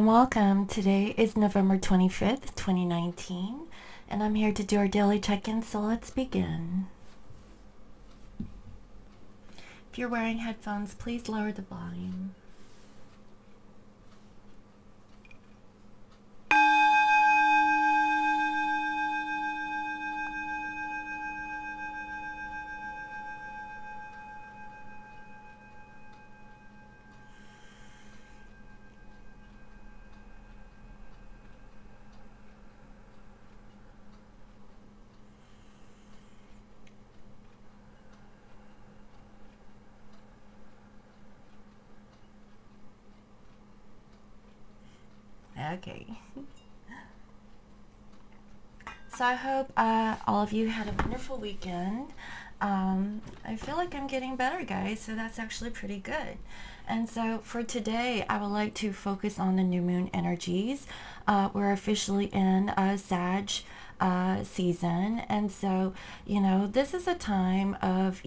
and welcome. Today is November 25th, 2019, and I'm here to do our daily check-in, so let's begin. If you're wearing headphones, please lower the volume. Okay. So I hope all of you had a wonderful weekend. I feel like I'm getting better, guys, so that's actually pretty good. And so for today, I would like to focus on the new moon energies. We're officially in Sag season, and so this is a time of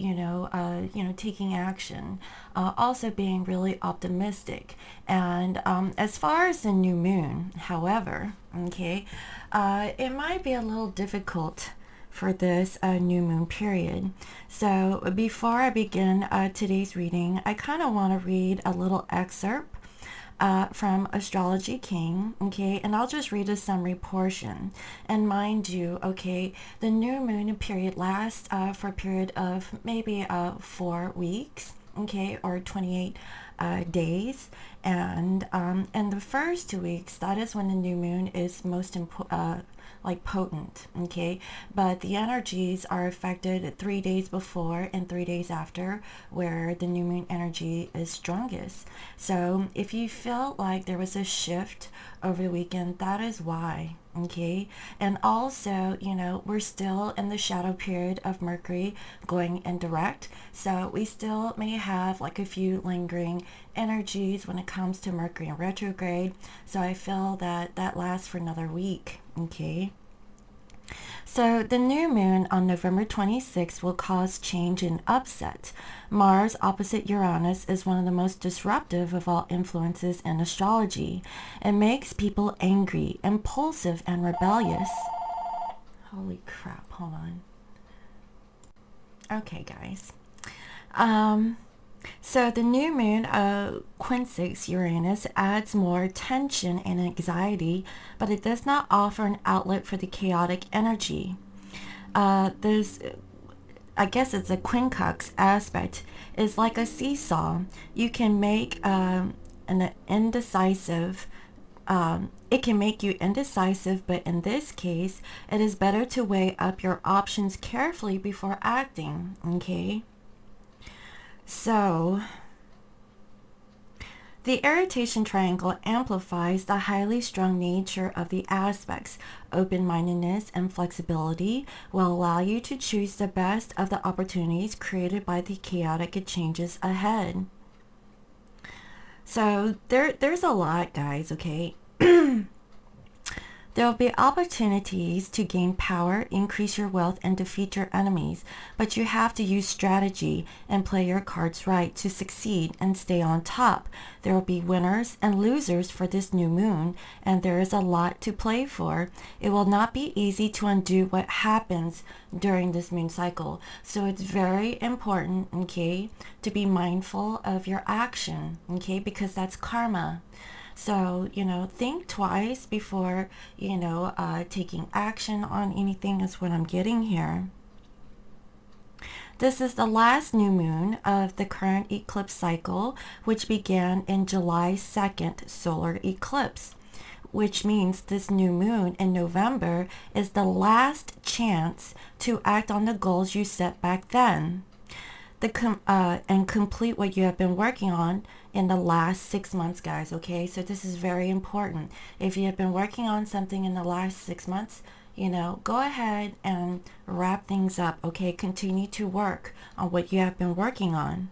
taking action, also being really optimistic. And as far as the new moon, however, okay, it might be a little difficult for this new moon period. So before I begin today's reading, I kind of want to read a little excerpt from Astrology King, okay, and I'll just read a summary portion. And mind you, okay, the new moon period lasts for a period of maybe 4 weeks, okay, or 28 days, and the first 2 weeks, that is when the new moon is most potent, okay, but the energies are affected 3 days before and 3 days after, where the new moon energy is strongest. So if you felt like there was a shift over the weekend, that is why, okay. And also, we're still in the shadow period of Mercury going indirect, so we still may have like a few lingering energies when it comes to Mercury in retrograde. So I feel that that lasts for another week, okay. So the new moon on November 26th will cause change and upset. Mars opposite Uranus is one of the most disruptive of all influences in astrology. It makes people angry, impulsive, and rebellious. Holy crap, hold on. Okay, guys. So the new moon quincunx Uranus adds more tension and anxiety, but it does not offer an outlet for the chaotic energy. This, I guess it's a quincunx aspect, is like a seesaw. You can make an indecisive, it can make you indecisive, but in this case, it is better to weigh up your options carefully before acting, okay? So, the irritation triangle amplifies the highly strung nature of the aspects. Open-mindedness and flexibility will allow you to choose the best of the opportunities created by the chaotic changes ahead. So, there's a lot, guys, okay? There will be opportunities to gain power, increase your wealth, and defeat your enemies, but you have to use strategy and play your cards right to succeed and stay on top. There will be winners and losers for this new moon, and there is a lot to play for. It will not be easy to undo what happens during this moon cycle, so it's very important, okay, to be mindful of your action, okay, because that's karma. So, think twice before, taking action on anything is what I'm getting here. This is the last new moon of the current eclipse cycle, which began in July 2nd solar eclipse, which means this new moon in November is the last chance to act on the goals you set back then. And complete what you have been working on in the last 6 months, guys, okay? So this is very important. If you have been working on something in the last 6 months, go ahead and wrap things up, okay? Continue to work on what you have been working on.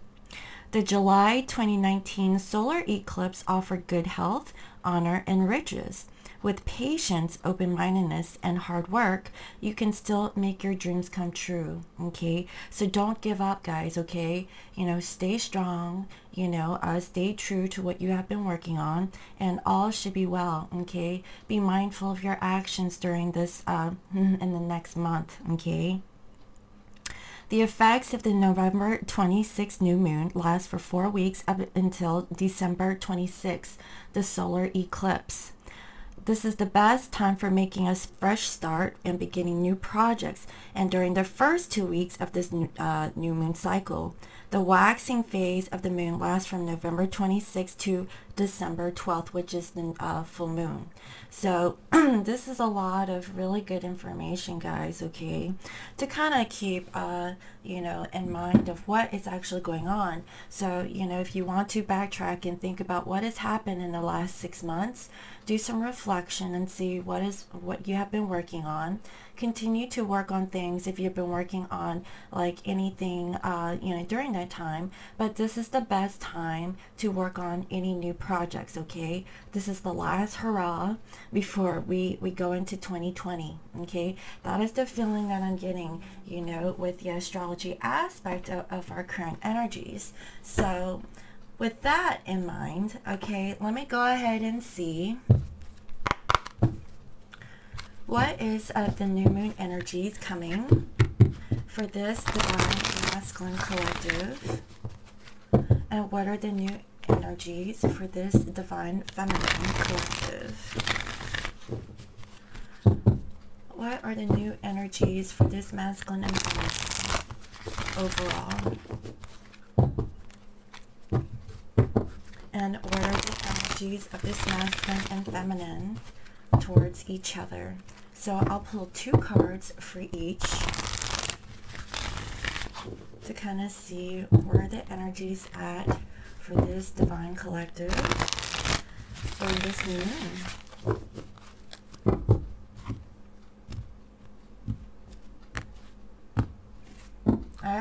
The July 2019 solar eclipse offered good health, honor, and riches, with patience, open-mindedness, and hard work, you can still make your dreams come true, okay? So don't give up, guys, okay? You know, stay strong, you know, stay true to what you have been working on, and all should be well, okay? Be mindful of your actions during this, in the next month, okay? The effects of the November 26th new moon last for 4 weeks up until December 26th, the solar eclipse. This is the best time for making a fresh start and beginning new projects, and during the first 2 weeks of this new moon cycle. The waxing phase of the moon lasts from November 26th to December 12th, which is the full moon. So this is a lot of really good information, guys, okay, to kind of keep, you know, in mind of what is actually going on. So, you know, if you want to backtrack and think about what has happened in the last 6 months, do some reflection and see what you have been working on. Continue to work on things if you've been working on like anything, you know, during that time. But this is the best time to work on any new projects, okay? This is the last hurrah before we go into 2020, okay? That is the feeling that I'm getting, you know, with the astrology aspect of our current energies. So with that in mind, okay, let me go ahead and see what is the new moon energies coming for this divine masculine collective, and what are the new energies for this divine feminine collective. What are the new energies for this masculine and feminine overall? And what are the energies of this masculine and feminine towards each other? So I'll pull 2 cards for each to kind of see where the energy's at for this divine collective for this new moon.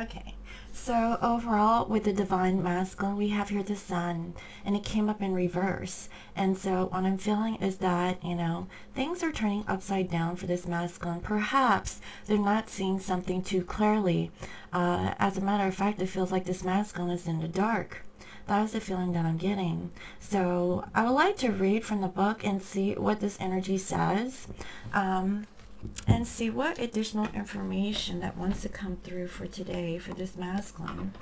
Okay. So overall, with the divine masculine, we have here the sun, and it came up in reverse. And so what I'm feeling is that, you know, things are turning upside down for this masculine. Perhaps they're not seeing something too clearly. As a matter of fact, it feels like this masculine is in the dark. That is the feeling that I'm getting. So I would like to read from the book and see what this energy says. And see what additional information that wants to come through for today for this masculine.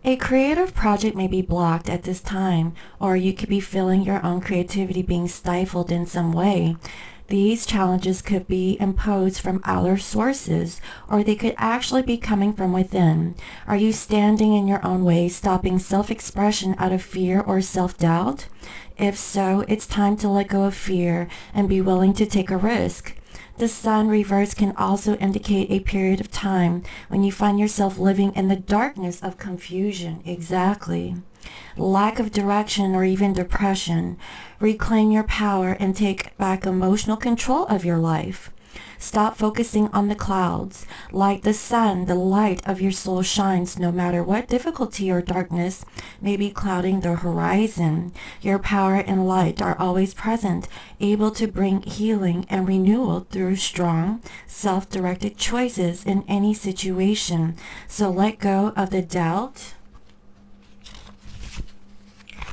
A creative project may be blocked at this time, or you could be feeling your own creativity being stifled in some way. These challenges could be imposed from outer sources, or they could actually be coming from within. Are you standing in your own way, stopping self-expression out of fear or self-doubt? If so, it's time to let go of fear and be willing to take a risk. The sun reverse can also indicate a period of time when you find yourself living in the darkness of confusion. Exactly. Lack of direction or even depression. Reclaim your power and take back emotional control of your life. Stop focusing on the clouds. Like the sun, the light of your soul shines no matter what difficulty or darkness may be clouding the horizon. Your power and light are always present, able to bring healing and renewal through strong, self-directed choices in any situation. So let go of the doubt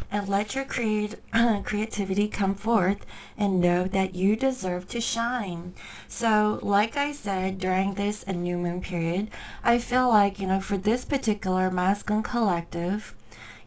and let your creativity come forth, and know that you deserve to shine. So like I said, during this new moon period, I feel like, you know, for this particular masculine collective,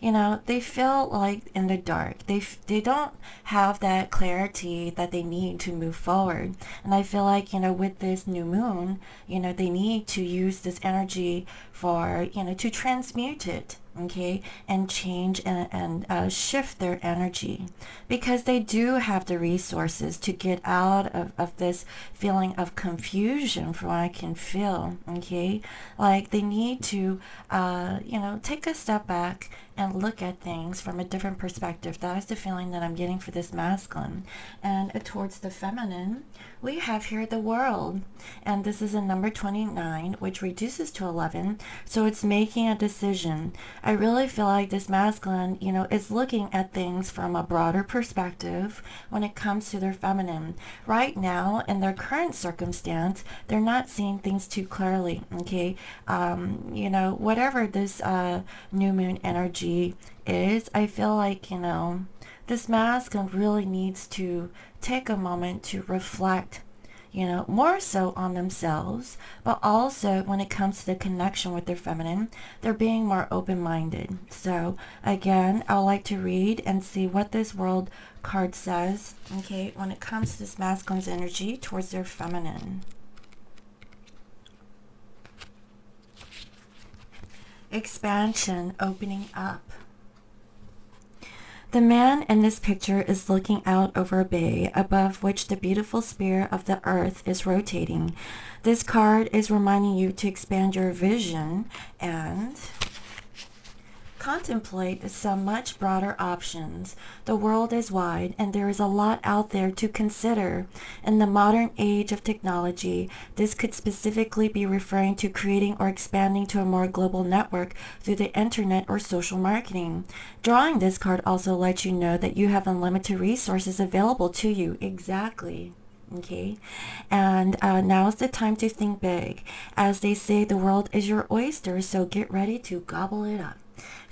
you know, they feel like in the dark. They don't have that clarity that they need to move forward. And I feel like, you know, with this new moon, you know, they need to use this energy for, you know, to transmute it, okay, and change and shift their energy, because they do have the resources to get out of this feeling of confusion, from what I can feel, okay. Like they need to you know, take a step back and look at things from a different perspective. That is the feeling that I'm getting for this masculine. And towards the feminine, we have here the World, and this is a number 29, which reduces to 11, so it's making a decision. I really feel like this masculine, you know, is looking at things from a broader perspective when it comes to their feminine. Right now, in their current circumstance, they're not seeing things too clearly, okay. You know, whatever this new moon energy is, I feel like, you know, this masculine really needs to take a moment to reflect, you know, more so on themselves, but also when it comes to the connection with their feminine, they're being more open-minded. So again, I would like to read and see what this World card says, okay, when it comes to this masculine's energy towards their feminine. Expansion, opening up. The man in this picture is looking out over a bay above which the beautiful sphere of the earth is rotating. This card is reminding you to expand your vision and contemplate some much broader options. The world is wide and there is a lot out there to consider. In the modern age of technology, this could specifically be referring to creating or expanding to a more global network through the internet or social marketing. Drawing this card also lets you know that you have unlimited resources available to you. Exactly. Okay, and now is the time to think big. As they say, the world is your oyster, so get ready to gobble it up.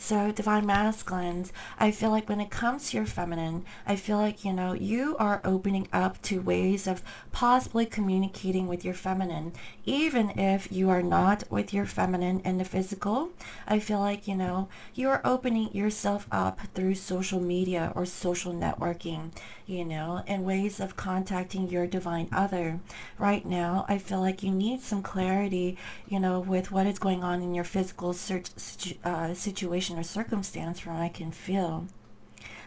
So divine masculines, I feel like when it comes to your feminine, I feel like, you know, you are opening up to ways of possibly communicating with your feminine, even if you are not with your feminine in the physical. I feel like, you know, you are opening yourself up through social media or social networking, you know, in ways of contacting your divine other. Right now, I feel like you need some clarity, you know, with what is going on in your physical situation or circumstance, from what I can feel.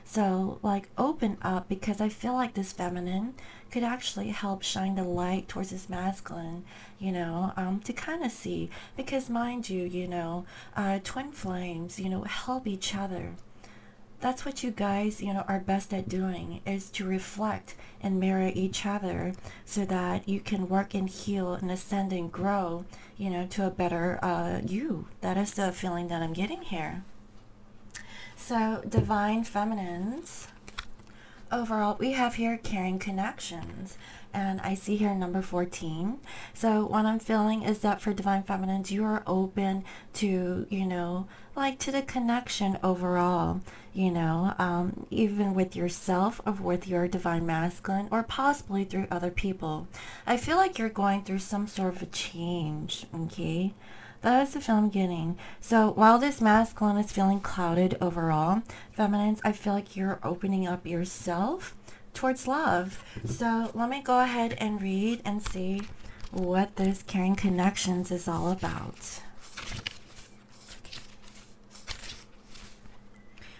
So like open up, because I feel like this feminine could actually help shine the light towards this masculine, you know, to kind of see, because mind you, you know, twin flames, you know, help each other. That's what you guys, you know, are best at doing, is to reflect and mirror each other so that you can work and heal and ascend and grow, you know, to a better you. That is the feeling that I'm getting here. So divine feminines, overall we have here caring connections, and I see here number 14. So what I'm feeling is that for divine feminines, you are open to, you know, like to the connection overall, you know, even with yourself or with your divine masculine, or possibly through other people. I feel like you're going through some sort of a change, okay? That is the feeling I'm getting. So while this masculine is feeling clouded overall, feminines, I feel like you're opening up yourself towards love. So let me go ahead and read and see what this caring connections is all about.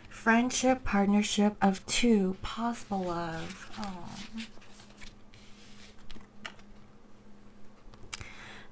Friendship, partnership of two, possible love. Aww.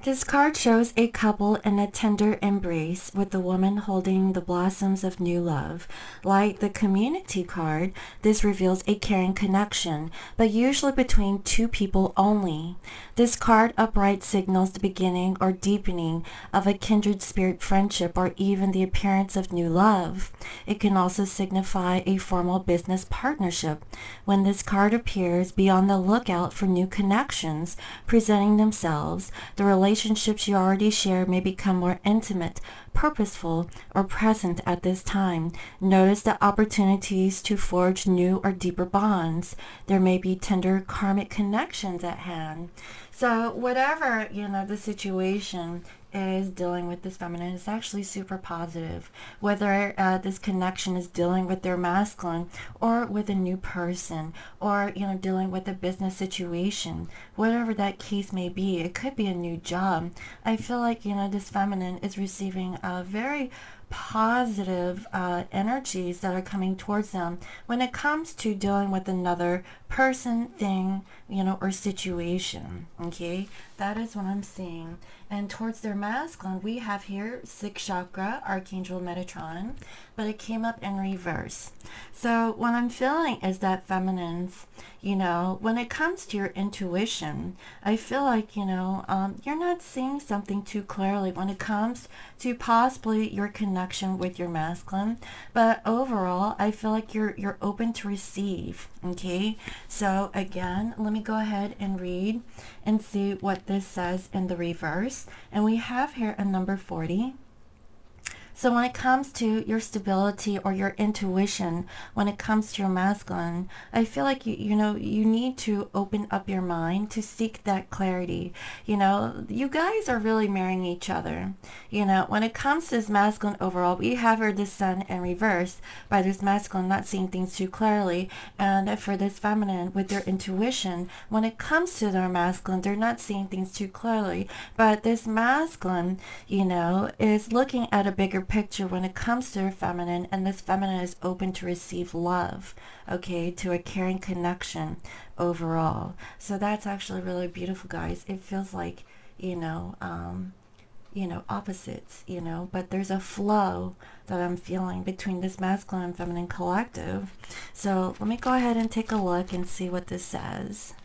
This card shows a couple in a tender embrace with the woman holding the blossoms of new love. Like the community card, this reveals a caring connection, but usually between two people only. This card upright signals the beginning or deepening of a kindred spirit friendship, or even the appearance of new love. It can also signify a formal business partnership. When this card appears, be on the lookout for new connections presenting themselves. The relationships you already share may become more intimate, purposeful, or present at this time. Notice the opportunities to forge new or deeper bonds. There may be tender karmic connections at hand. So whatever, you know, the situation is dealing with this feminine is actually super positive. Whether this connection is dealing with their masculine or with a new person, or dealing with a business situation, whatever that case may be, it could be a new job. I feel like this feminine is receiving a very positive energies that are coming towards them when it comes to dealing with another person, thing, or situation. Okay, that is what I'm seeing. And towards their masculine, we have here 6th chakra, Archangel Metatron, but it came up in reverse. So what I'm feeling is that feminines, when it comes to your intuition, I feel like, you're not seeing something too clearly when it comes to possibly your connection with your masculine. But overall, I feel like you're open to receive. Okay, so again, let me go ahead and read and see what this says in the reverse. And we have here a number 40. So when it comes to your stability or your intuition, when it comes to your masculine, I feel like you need to open up your mind to seek that clarity. You guys are really marrying each other. When it comes to this masculine overall, we have here the sun in reverse by this masculine not seeing things too clearly, and for this feminine with their intuition, when it comes to their masculine, they're not seeing things too clearly, but this masculine, is looking at a bigger picture when it comes to her feminine, and this feminine is open to receive love, okay, to a caring connection overall. So that's actually really beautiful, guys. It feels like opposites, but there's a flow that I'm feeling between this masculine and feminine collective. So let me go ahead and take a look and see what this says.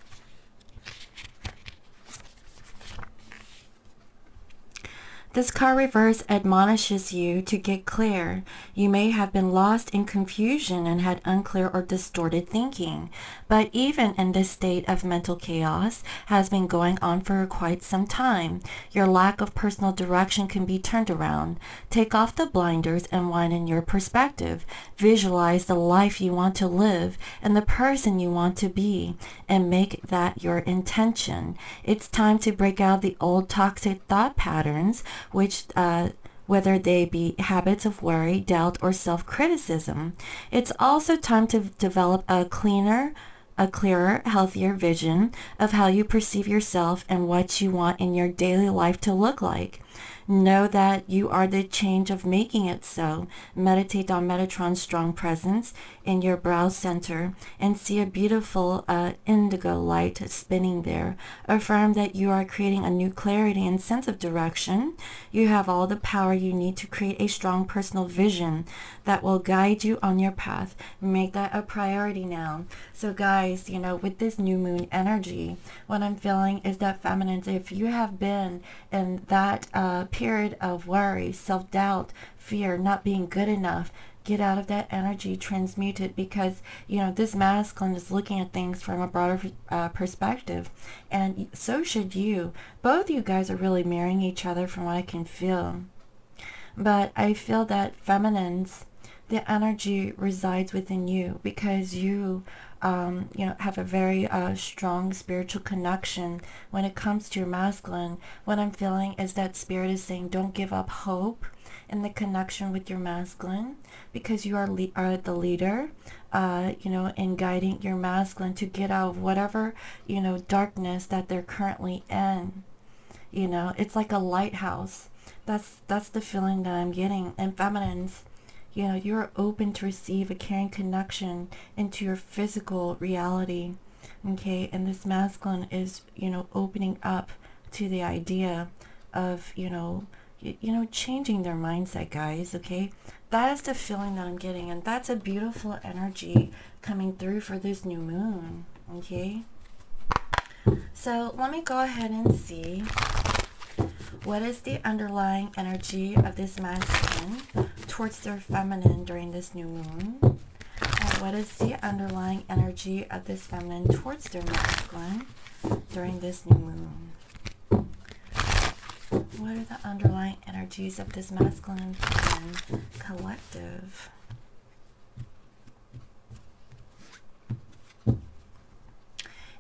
This card reverse admonishes you to get clear. You may have been lost in confusion and had unclear or distorted thinking, but even in this state of mental chaos has been going on for quite some time. Your lack of personal direction can be turned around. Take off the blinders and widen your perspective. Visualize the life you want to live and the person you want to be, and make that your intention. It's time to break out the old toxic thought patterns, which whether they be habits of worry, doubt, or self-criticism. It's also time to develop a clearer, healthier vision of how you perceive yourself and what you want in your daily life to look like. Know that you are the change of making it so. Meditate on Metatron's strong presence in your brow center and see a beautiful indigo light spinning there. Affirm that you are creating a new clarity and sense of direction. You have all the power you need to create a strong personal vision that will guide you on your path. Make that a priority now. So guys, with this new moon energy, what I'm feeling is that feminines, if you have been in that period of worry, self-doubt, fear, not being good enough, get out of that energy, transmute it, because this masculine is looking at things from a broader perspective, and so should you. Both you guys are really marrying each other from what I can feel. But I feel that feminines, the energy resides within you because you have a very strong spiritual connection when it comes to your masculine. What I'm feeling is that spirit is saying don't give up hope in the connection with your masculine, because you are the leader, in guiding your masculine to get out of whatever, darkness that they're currently in. It's like a lighthouse. That's the feeling that I'm getting. And feminines, you're open to receive a caring connection into your physical reality, okay? And this masculine is, opening up to the idea of, changing their mindset, guys, okay? That is the feeling that I'm getting, and that's a beautiful energy coming through for this new moon, okay? So let me go ahead and see what is the underlying energy of this masculine towards their feminine during this new moon? And what is the underlying energy of this feminine towards their masculine during this new moon? What are the underlying energies of this masculine and feminine collective?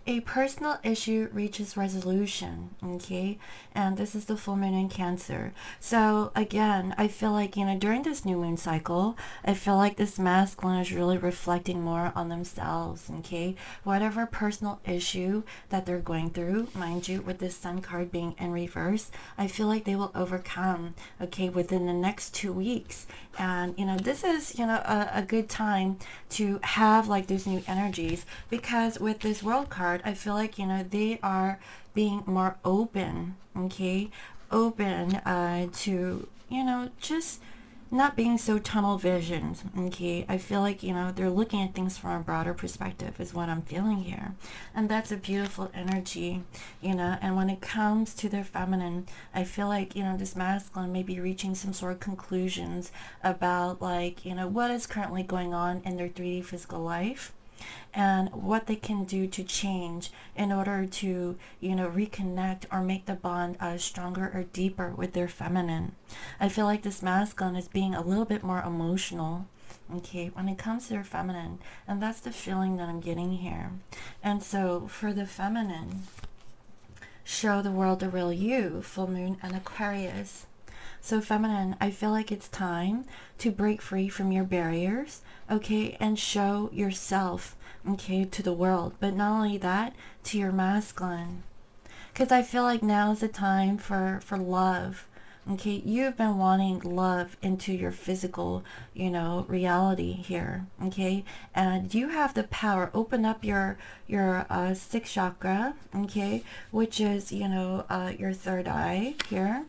a personal issue reaches resolution, okay? And this is the full moon in Cancer. So again, I feel like, you know, during this new moon cycle, I feel like this masculine is really reflecting more on themselves, okay? Whatever personal issue that they're going through, mind you, with this Sun card being in reverse, I feel like they will overcome, okay, within the next 2 weeks. And, you know, this is, you know, a good time to have like those new energies, because with this World card, I feel like, you know, they are being more open, okay, open to, you know, just not being so tunnel visioned, okay? I feel like, you know, they're looking at things from a broader perspective is what I'm feeling here. And that's a beautiful energy, you know. And when it comes to their feminine, I feel like, you know, this masculine may be reaching some sort of conclusions about, like, you know, what is currently going on in their 3D physical life, and what they can do to change in order to, you know, reconnect or make the bond stronger or deeper with their feminine. I feel like this masculine is being a little bit more emotional, okay, when it comes to their feminine, and that's the feeling that I'm getting here. And so for the feminine, show the world the real you, full moon and Aquarius. So feminine, I feel like it's time to break free from your barriers, okay, and show yourself, okay, to the world. But not only that, to your masculine, because I feel like now is the time for love, okay. You've been wanting love into your physical, you know, reality here, okay, and you have the power. Open up your sixth chakra, okay, which is, you know, your third eye here,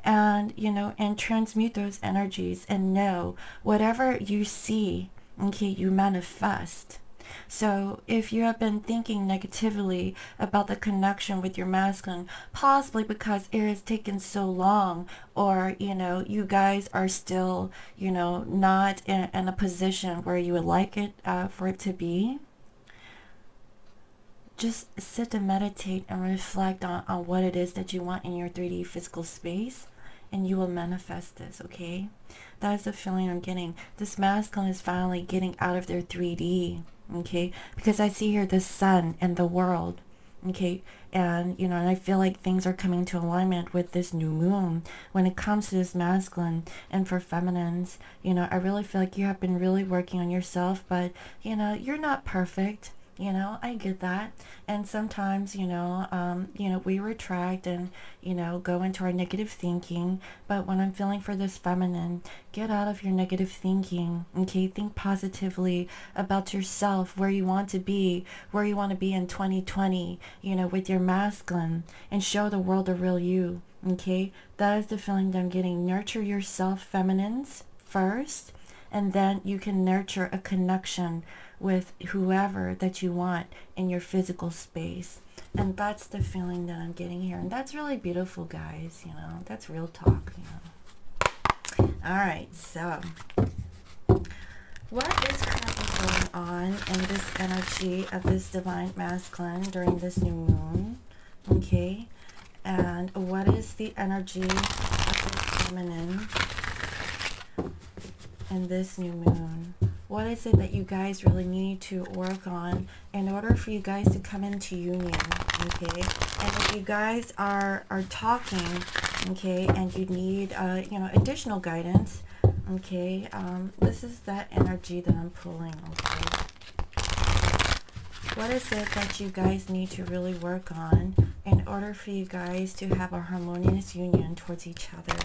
and, you know, and transmute those energies, and know whatever you see, okay, you manifest. So if you have been thinking negatively about the connection with your masculine, possibly because it has taken so long, or, you know, you guys are still, you know, not in a position where you would like it for it to be, just sit and meditate and reflect on what it is that you want in your 3D physical space, and you will manifest this, okay? That is the feeling I'm getting. This masculine is finally getting out of their 3D, okay? Because I see here the sun and the world, okay? And, you know, and I feel like things are coming to alignment with this new moon when it comes to this masculine. And for feminines, you know, I really feel like you have been really working on yourself, but, you know, you're not perfect. You know, I get that. And sometimes, you know, we retract and, you know, go into our negative thinking. But when I'm feeling for this feminine, get out of your negative thinking, okay? Think positively about yourself, where you want to be in 2020, you know, with your masculine, and show the world the real you, okay? That is the feeling that I'm getting. Nurture yourself, feminines, first, and then you can nurture a connection with whoever that you want in your physical space. And that's the feeling that I'm getting here. And that's really beautiful, guys. You know, that's real talk, you know. All right, so what is currently going on in this energy of this divine masculine during this new moon, okay? And what is the energy of this feminine in this new moon? What is it that you guys really need to work on in order for you guys to come into union, okay? And if you guys are talking, okay, and you need, you know, additional guidance, okay, this is that energy that I'm pulling, okay? What is it that you guys need to really work on in order for you guys to have a harmonious union towards each other?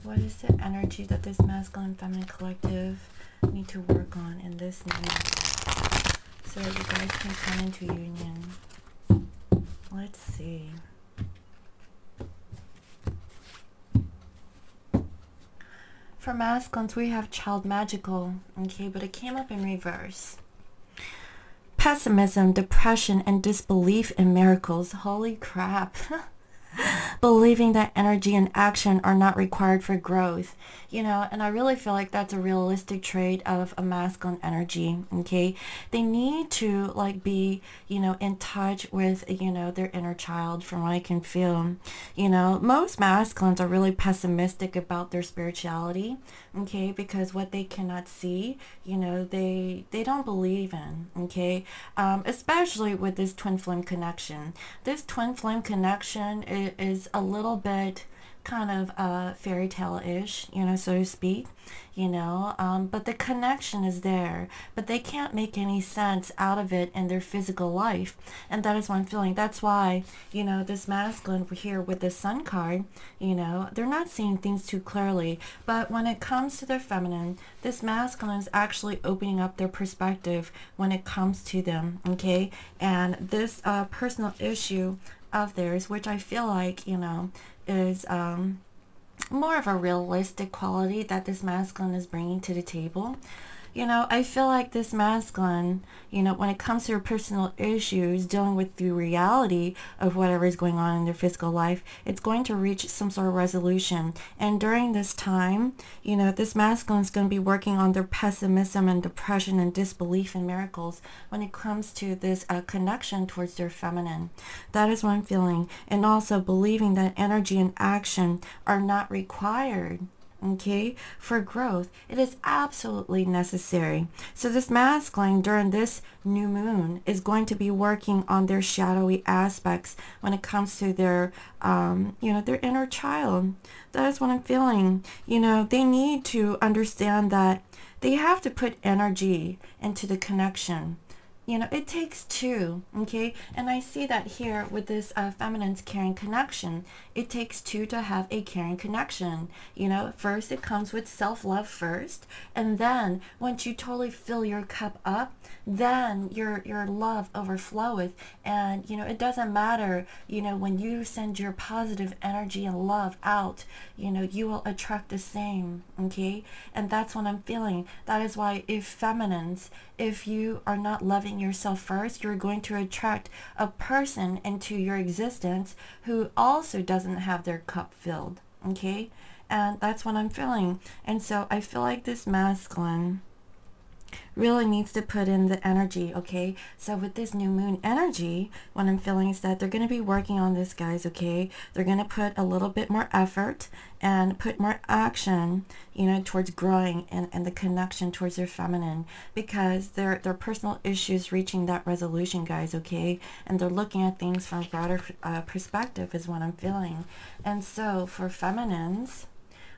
What is the energy that this masculine and feminine collective need to work on in this moment so that you guys can come into union? Let's see. For masculines, we have child magical, okay, but it came up in reverse. Pessimism, depression, and disbelief in miracles. Holy crap. believing that energy and action are not required for growth, you know, and I really feel like that's a realistic trait of a masculine energy. Okay, they need to like be, you know, in touch with, you know, their inner child. From what I can feel, you know, most masculines are really pessimistic about their spirituality. Okay, because what they cannot see, you know, they don't believe in. Okay, especially with this twin flame connection. This twin flame connection is a little bit kind of fairy tale-ish, you know, so to speak, you know, but the connection is there, but they can't make any sense out of it in their physical life, and that is what I'm feeling. That's why, you know, this masculine here with the sun card, you know, they're not seeing things too clearly, but when it comes to their feminine, this masculine is actually opening up their perspective when it comes to them. Okay, and this personal issue of theirs, which I feel like, you know, is more of a realistic quality that this masculine is bringing to the table. You know, I feel like this masculine, you know, when it comes to their personal issues, dealing with the reality of whatever is going on in their physical life, it's going to reach some sort of resolution. And during this time, you know, this masculine is going to be working on their pessimism and depression and disbelief in miracles when it comes to this connection towards their feminine. That is what I'm feeling. And also believing that energy and action are not required, okay, for growth. It is absolutely necessary. So this masculine during this new moon is going to be working on their shadowy aspects when it comes to their you know, their inner child. That is what I'm feeling. You know, they need to understand that they have to put energy into the connection. You know, it takes two, okay? And I see that here with this feminine's caring connection. It takes two to have a caring connection. You know, first it comes with self-love first, and then once you totally fill your cup up, then your love overfloweth. And, you know, it doesn't matter, you know, when you send your positive energy and love out, you know, you will attract the same, okay? And that's what I'm feeling. That is why if feminines, if you are not loving yourself first, you're going to attract a person into your existence who also doesn't have their cup filled, okay? And that's what I'm feeling. And so I feel like this masculine really needs to put in the energy, okay? So with this new moon energy, what I'm feeling is that they're going to be working on this, guys, okay? They're going to put a little bit more effort and put more action, you know, towards growing and the connection towards their feminine, because their personal issues reaching that resolution, guys, okay? And they're looking at things from a broader perspective is what I'm feeling. And so for feminines,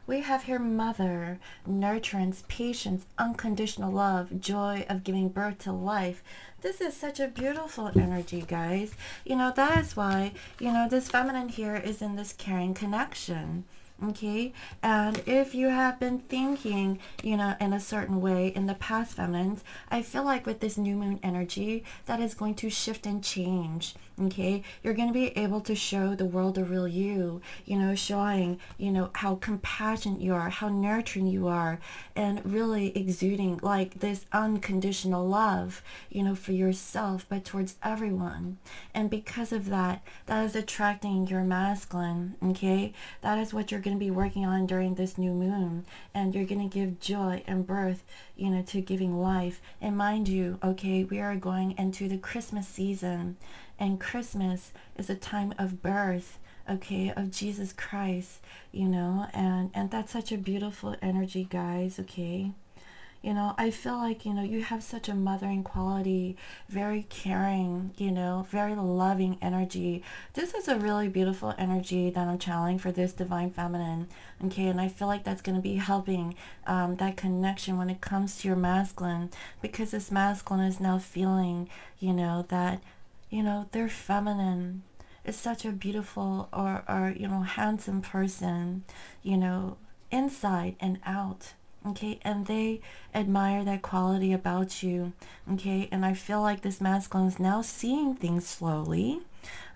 we have here mother, nurturance, patience, unconditional love, joy of giving birth to life. This is such a beautiful energy, guys. You know, that is why, you know, this feminine here is in this caring connection. Okay, and if you have been thinking, you know, in a certain way in the past, feminines, I feel like with this new moon energy, that is going to shift and change. Okay, you're going to be able to show the world the real you, you know, showing, you know, how compassionate you are, how nurturing you are, and really exuding like this unconditional love, you know, for yourself, but towards everyone. And because of that, that is attracting your masculine. Okay, that is what you're going to be working on during this new moon, and you're going to give joy and birth, you know, to giving life. And mind you, okay, we are going into the Christmas season, and Christmas is a time of birth, okay, of Jesus Christ, you know, and that's such a beautiful energy, guys, okay? You know, I feel like, you know, you have such a mothering quality, very caring, you know, very loving energy. This is a really beautiful energy that I'm channeling for this divine feminine, okay? And I feel like that's going to be helping that connection when it comes to your masculine, because this masculine is now feeling, you know, that, you know, their feminine is such a beautiful or you know, handsome person, you know, inside and out. Okay, and they admire that quality about you. Okay, and I feel like this masculine is now seeing things slowly,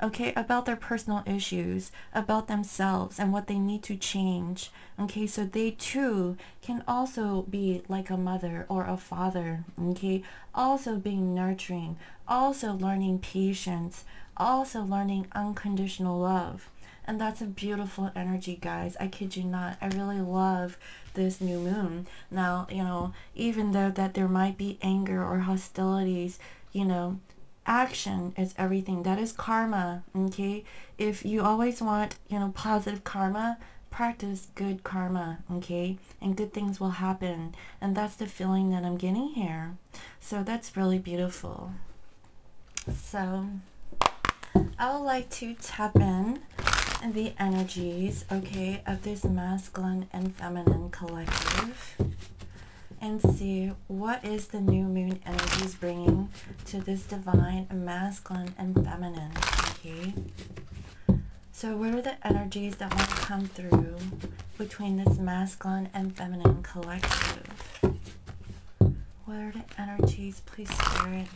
okay, about their personal issues, about themselves and what they need to change. Okay, so they too can also be like a mother or a father. Okay, also being nurturing, also learning patience, also learning unconditional love. And that's a beautiful energy, guys. I kid you not. I really love this new moon. Now, you know, even though that there might be anger or hostilities, you know, action is everything. That is karma, okay? If you always want, you know, positive karma, practice good karma, okay? And good things will happen. And that's the feeling that I'm getting here. So that's really beautiful. So I would like to tap in the energies, okay, of this masculine and feminine collective and see what is the new moon energies bringing to this divine masculine and feminine, okay? So what are the energies that want to come through between this masculine and feminine collective? What are the energies, please, Spirit,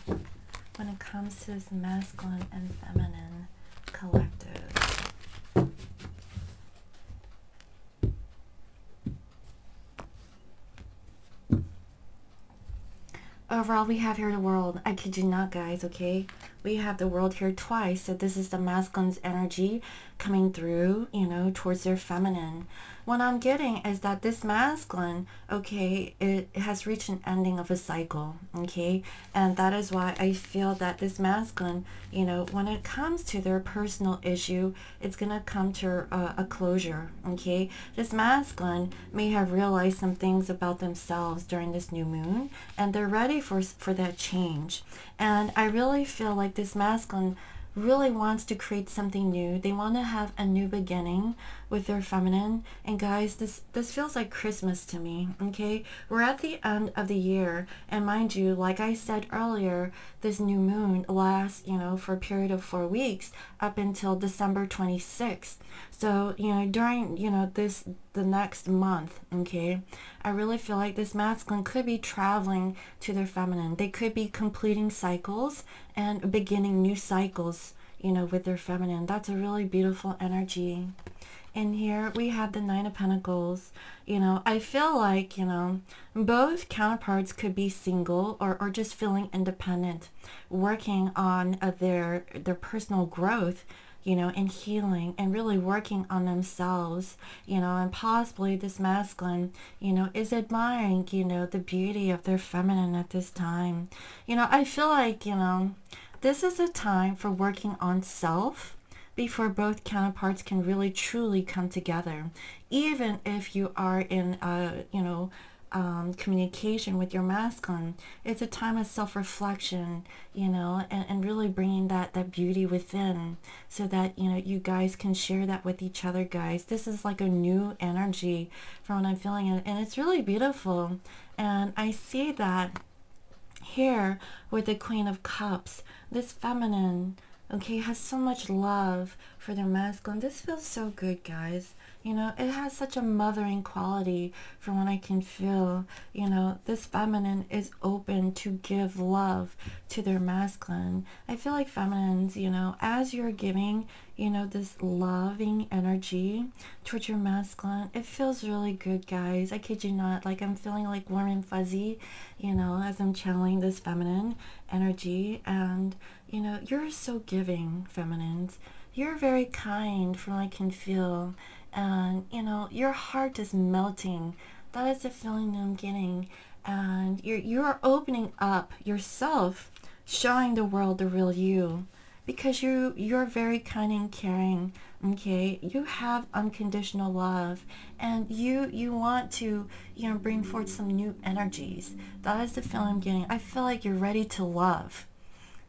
when it comes to this masculine and feminine collective? Overall, we have here the world. I kid you not, guys, okay? We have the world here twice. So this is the masculine's energy coming through, you know, towards their feminine. What I'm getting is that this masculine, okay, it has reached an ending of a cycle, okay? And that is why I feel that this masculine, you know, when it comes to their personal issue, it's going to come to a closure, okay? This masculine may have realized some things about themselves during this new moon, and they're ready for that change. And I really feel like this masculine really wants to create something new. They want to have a new beginning with their feminine. And guys, this feels like Christmas to me, okay? We're at the end of the year, and mind you, like I said earlier, this new moon lasts, you know, for a period of 4 weeks up until December 26th. So, you know, during, you know, the next month, okay, I really feel like this masculine could be traveling to their feminine. They could be completing cycles and beginning new cycles, you know, with their feminine. That's a really beautiful energy. And here we have the Nine of Pentacles. You know, I feel like, you know, both counterparts could be single or just feeling independent, working on their personal growth, you know, and healing and really working on themselves, you know, and possibly this masculine, you know, is admiring, you know, the beauty of their feminine at this time. You know, I feel like, you know, this is a time for working on self before both counterparts can really truly come together. Even if you are in, you know, communication with your masculine, it's a time of self-reflection, you know, and really bringing that beauty within so that, you know, you guys can share that with each other, guys. This is like a new energy from what I'm feeling, and it's really beautiful. And I see that here with the Queen of Cups, this feminine, okay, has so much love for their masculine. This feels so good, guys. You know, it has such a mothering quality from what I can feel. You know, this feminine is open to give love to their masculine. I feel like feminines, you know, as you're giving, you know, this loving energy towards your masculine, it feels really good, guys. I kid you not. Like, I'm feeling like warm and fuzzy, you know, as I'm channeling this feminine energy. And, you know, you're so giving, feminines. You're very kind from what I can feel. And, you know, your heart is melting. That is the feeling that I'm getting. And you're opening up yourself, showing the world the real you. Because you're very kind and caring, okay? You have unconditional love. And you want to, you know, bring forth some new energies. That is the feeling I'm getting. I feel like you're ready to love.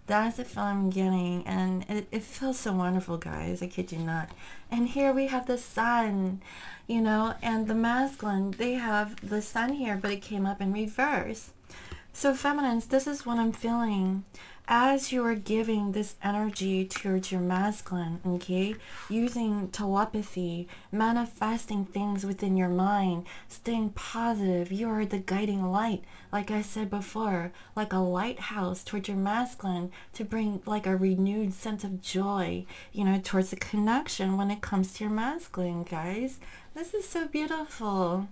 That is the feeling I'm getting, and it feels so wonderful, guys. I kid you not. And here we have the sun, you know, and the masculine, they have the sun here, but it came up in reverse. So feminines, this is what I'm feeling. As you are giving this energy towards your masculine, okay, using telepathy, manifesting things within your mind, staying positive, you are the guiding light, like I said before, like a lighthouse towards your masculine to bring like a renewed sense of joy, you know, towards the connection when it comes to your masculine, guys. This is so beautiful.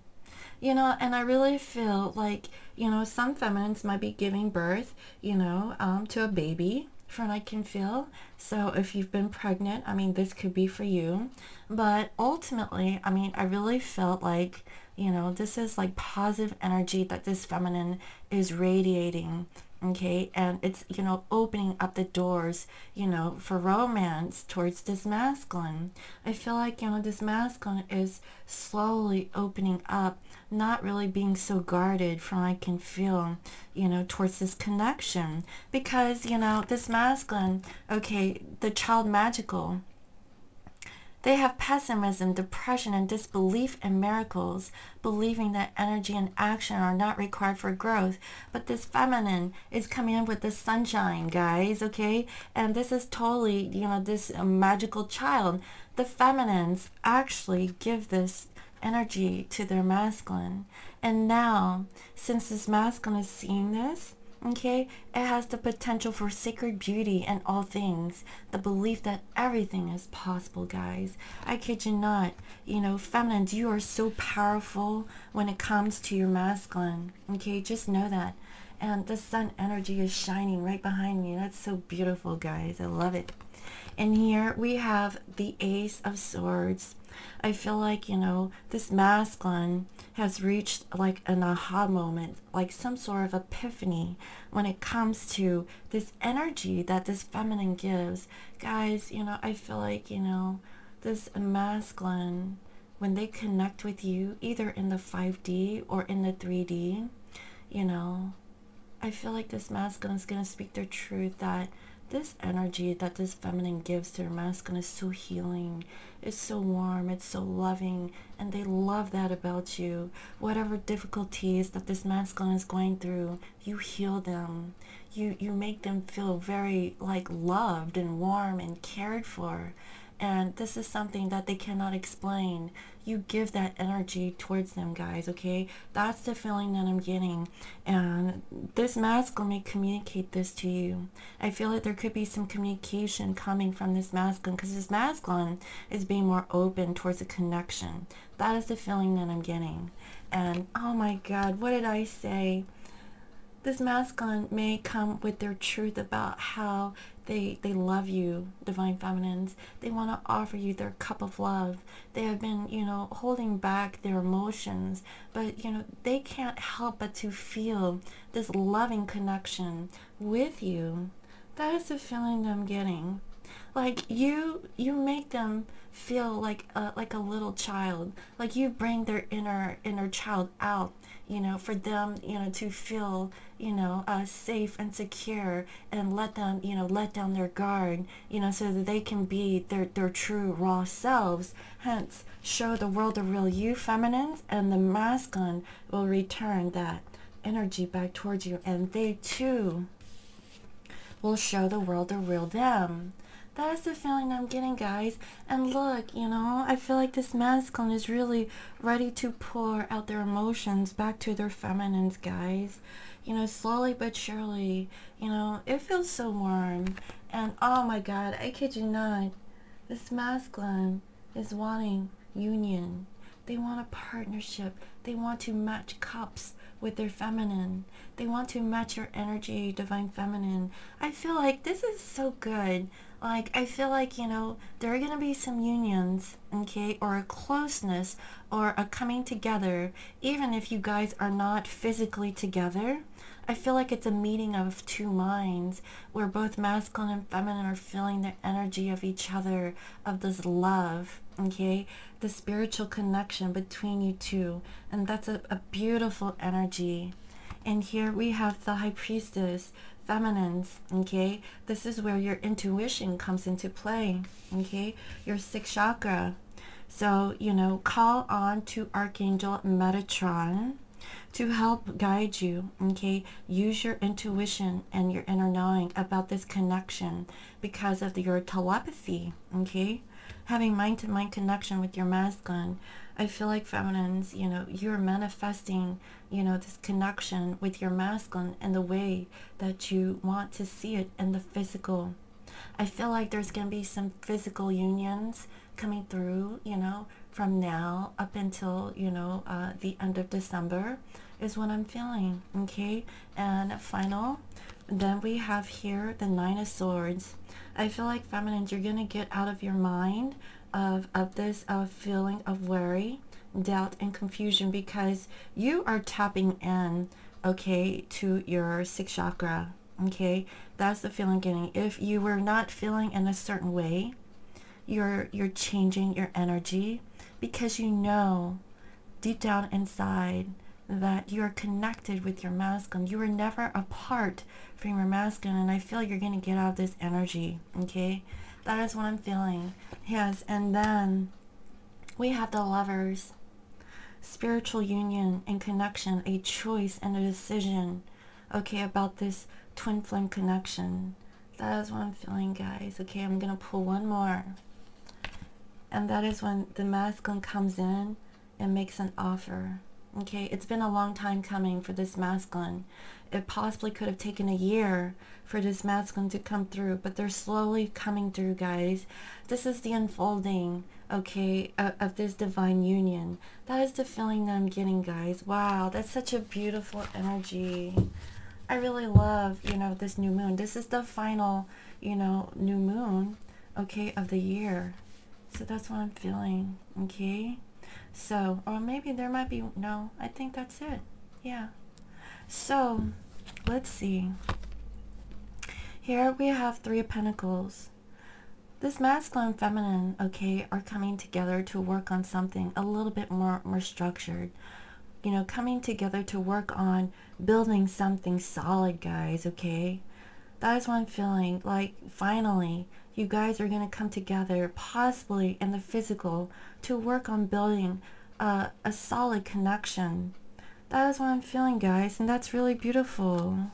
You know, and I really feel like, you know, some feminines might be giving birth, you know, to a baby, from what I can feel. So if you've been pregnant, I mean, this could be for you. But ultimately, I mean, I really felt like, you know, this is like positive energy that this feminine is radiating. Okay, and it's, you know, opening up the doors, you know, for romance towards this masculine. I feel like, you know, this masculine is slowly opening up, not really being so guarded from what I can feel, you know, towards this connection. Because, you know, this masculine, okay, the child magical, they have pessimism, depression, and disbelief in miracles, believing that energy and action are not required for growth. But this feminine is coming in with the sunshine, guys, okay? And this is totally, you know, this magical child. The feminines actually give this energy to their masculine. And now, since this masculine is seeing this, okay, it has the potential for sacred beauty in all things. The belief that everything is possible, guys. I kid you not. You know, feminines, you are so powerful when it comes to your masculine. Okay, just know that. And the sun energy is shining right behind me. That's so beautiful, guys. I love it. And here we have the Ace of Swords. I feel like, you know, this masculine has reached like an aha moment, like some sort of epiphany when it comes to this energy that this feminine gives. Guys, you know, I feel like, you know, this masculine, when they connect with you, either in the 5D or in the 3D, you know, I feel like this masculine is going to speak their truth, that this energy that this feminine gives to their masculine is so healing. It's so warm. It's so loving. And they love that about you. Whatever difficulties that this masculine is going through, you heal them. You make them feel very like loved and warm and cared for. And this is something that they cannot explain. You give that energy towards them, guys, okay? That's the feeling that I'm getting. And this masculine may communicate this to you. I feel like there could be some communication coming from this masculine, because this masculine is being more open towards a connection. That is the feeling that I'm getting. And oh my God, what did I say? This masculine may come with their truth about how they love you, divine feminines. They want to offer you their cup of love. They have been, you know, holding back their emotions, but, you know, they can't help but to feel this loving connection with you. That is the feeling that I'm getting. Like you make them feel like a little child. Like you bring their inner child out, you know, for them, you know, to feel, you know, safe and secure, and let them, you know, let down their guard, you know, so that they can be their true raw selves. Hence, show the world the real you, feminines, and the masculine will return that energy back towards you, and they too will show the world the real them. That's the feeling I'm getting, guys. And look, you know, I feel like this masculine is really ready to pour out their emotions back to their feminines, guys. You know, slowly but surely, you know, it feels so warm. And oh my God, I kid you not, this masculine is wanting union. They want a partnership. They want to match cups with their feminine. They want to match your energy, divine feminine. I feel like this is so good. Like, I feel like, you know, there are going to be some unions, okay, or a closeness, or a coming together, even if you guys are not physically together. I feel like it's a meeting of two minds, where both masculine and feminine are feeling the energy of each other, of this love, okay, the spiritual connection between you two. And that's a beautiful energy. And here we have the High Priestess, feminines, okay? This is where your intuition comes into play, okay? Your sixth chakra. So, you know, call on to Archangel Metatron to help guide you, okay? Use your intuition and your inner knowing about this connection because of your telepathy, okay? Having mind-to-mind connection with your masculine. I feel like feminines, you know, you're manifesting, you know, this connection with your masculine in the way that you want to see it in the physical. I feel like there's going to be some physical unions coming through, you know, from now up until, you know, the end of December is what I'm feeling, okay? And final, Then we have here the Nine of Swords. I feel like feminines, you're going to get out of your mind of this feeling of worry, doubt, and confusion, because you are tapping in, okay, to your sixth chakra. Okay, that's the feeling getting. If you were not feeling in a certain way, you're changing your energy, because you know deep down inside that you're connected with your masculine. You were never apart from your masculine, and I feel you're going to get out of this energy. Okay, that is what I'm feeling. Yes. And then we have the Lovers. Spiritual union and connection, a choice and a decision, okay, about this twin flame connection. That is what I'm feeling, guys. Okay, I'm gonna pull one more, and that is when the masculine comes in and makes an offer. Okay, it's been a long time coming for this masculine. It possibly could have taken a year for this masculine to come through, but they're slowly coming through, guys. This is the unfolding, okay, of this divine union. That is the feeling that I'm getting, guys. Wow, that's such a beautiful energy. I really love, you know, this new moon. This is the final, you know, new moon, okay, of the year. So that's what I'm feeling, okay? So, or maybe there might be, no, I think that's it. Yeah. So, let's see. Here we have Three of Pentacles. This masculine and feminine, okay, are coming together to work on something a little bit more structured. You know, coming together to work on building something solid, guys, okay? That is what I'm feeling. Like, finally, you guys are going to come together, possibly in the physical, to work on building a solid connection. That is what I'm feeling, guys, and that's really beautiful.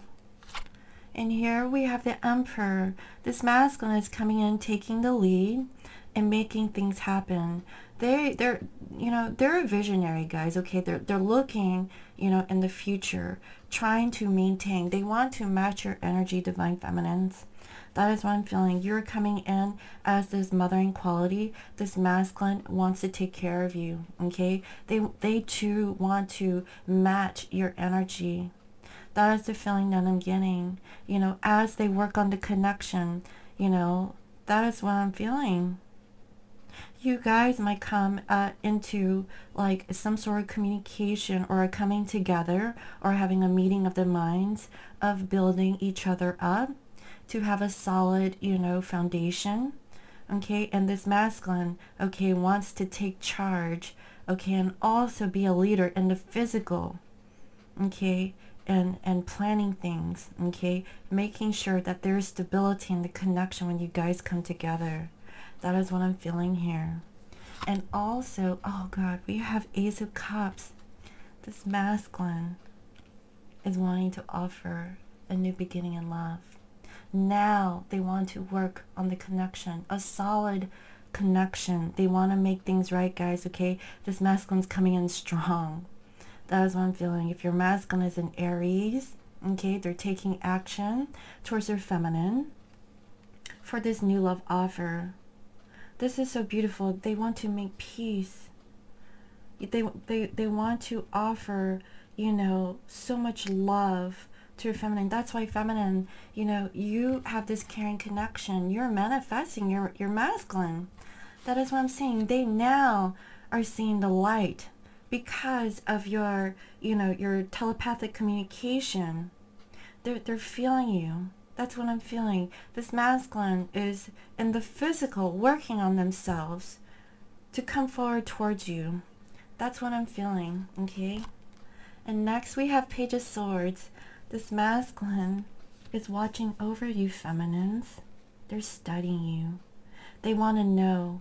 And here we have the Emperor. This masculine is coming in, taking the lead and making things happen. They're you know, they're a visionary, guys, okay? They're looking, you know, in the future, trying to maintain. They want to match your energy, divine feminines. That is what I'm feeling. You're coming in as this mothering quality. This masculine wants to take care of you, okay? They too want to match your energy. That is the feeling that I'm getting, you know, as they work on the connection, you know, that is what I'm feeling. You guys might come into like some sort of communication or a coming together or having a meeting of the minds of building each other up to have a solid, you know, foundation, okay? And this masculine, okay, wants to take charge, okay, and also be a leader in the physical, okay, and planning things, okay, making sure that there is stability in the connection when you guys come together. That is what I'm feeling here. And also, oh God, we have Ace of Cups. This masculine is wanting to offer a new beginning in love. Now they want to work on the connection, a solid connection. They want to make things right, guys, okay? This masculine's coming in strong. That is what I'm feeling. If your masculine is in Aries, okay, they're taking action towards their feminine for this new love offer. This is so beautiful. They want to make peace. They want to offer, you know, so much love to your feminine. That's why feminine, you know, you have this caring connection. You're manifesting your masculine. That is what I'm saying. They now are seeing the light because of your, you know, your telepathic communication. They're feeling you. That's what I'm feeling. This masculine is in the physical working on themselves to come forward towards you. That's what I'm feeling, okay? And next we have Page of Swords. This masculine is watching over you, feminines. They're studying you. They want to know,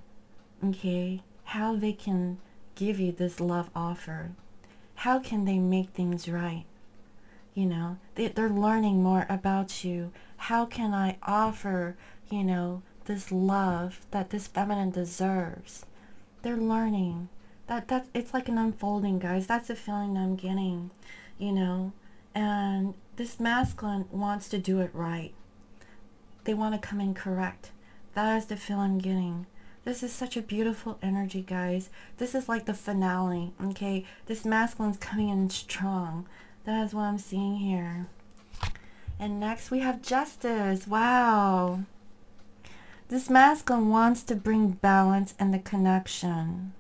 okay, how they can give you this love offer. How can they make things right? You know, they're learning more about you. How can I offer, you know, this love that this feminine deserves? They're learning. It's like an unfolding, guys. That's the feeling that I'm getting, you know. And this masculine wants to do it right. They want to come in correct. That is the feeling I'm getting. This is such a beautiful energy, guys. This is like the finale, okay? This masculine's coming in strong. That is what I'm seeing here. And next we have Justice. Wow. This masculine wants to bring balance and the connection.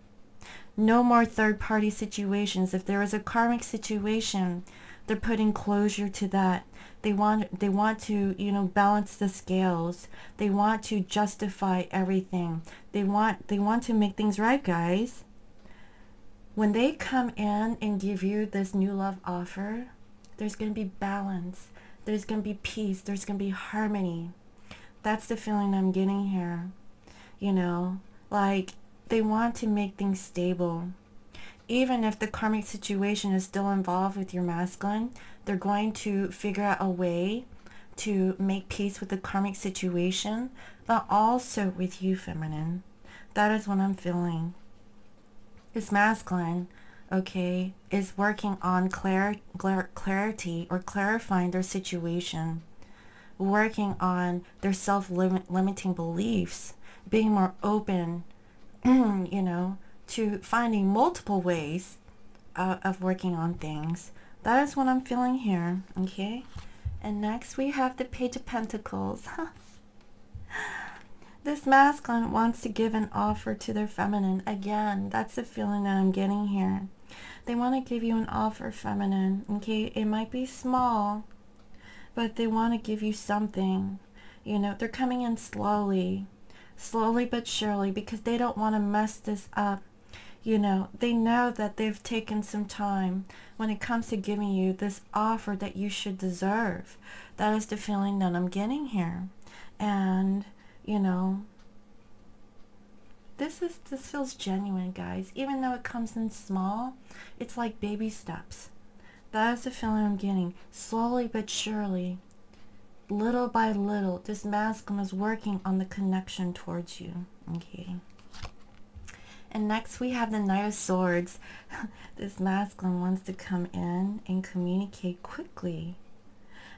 No more third-party situations. If there is a karmic situation, they're putting closure to that. They want to, you know, balance the scales. They want to justify everything. They want to make things right, guys. When they come in and give you this new love offer, there's going to be balance. There's going to be peace. There's going to be harmony. That's the feeling I'm getting here. You know, like they want to make things stable. Even if the karmic situation is still involved with your masculine, they're going to figure out a way to make peace with the karmic situation, but also with you, feminine. That is what I'm feeling. This masculine, okay, is working on clarity or clarifying their situation, working on their self-limiting beliefs, being more open, you know, to finding multiple ways of working on things. That is what I'm feeling here, okay? And next we have the Page of Pentacles. This masculine wants to give an offer to their feminine. Again, that's the feeling that I'm getting here. They want to give you an offer, feminine, okay? It might be small, but they want to give you something. You know, they're coming in slowly but surely, because they don't want to mess this up. You know, they know that they've taken some time when it comes to giving you this offer that you should deserve. That is the feeling that I'm getting here. And, you know, this feels genuine, guys. Even though it comes in small, it's like baby steps. That is the feeling I'm getting. Slowly but surely, little by little, this masculine is working on the connection towards you. Okay. And next we have the Knight of Swords. This masculine wants to come in and communicate quickly.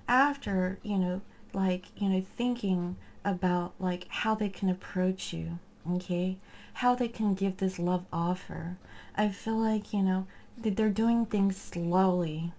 After, you know, like, you know, thinking about like how they can approach you, okay? How they can give this love offer. I feel like, you know, that they're doing things slowly.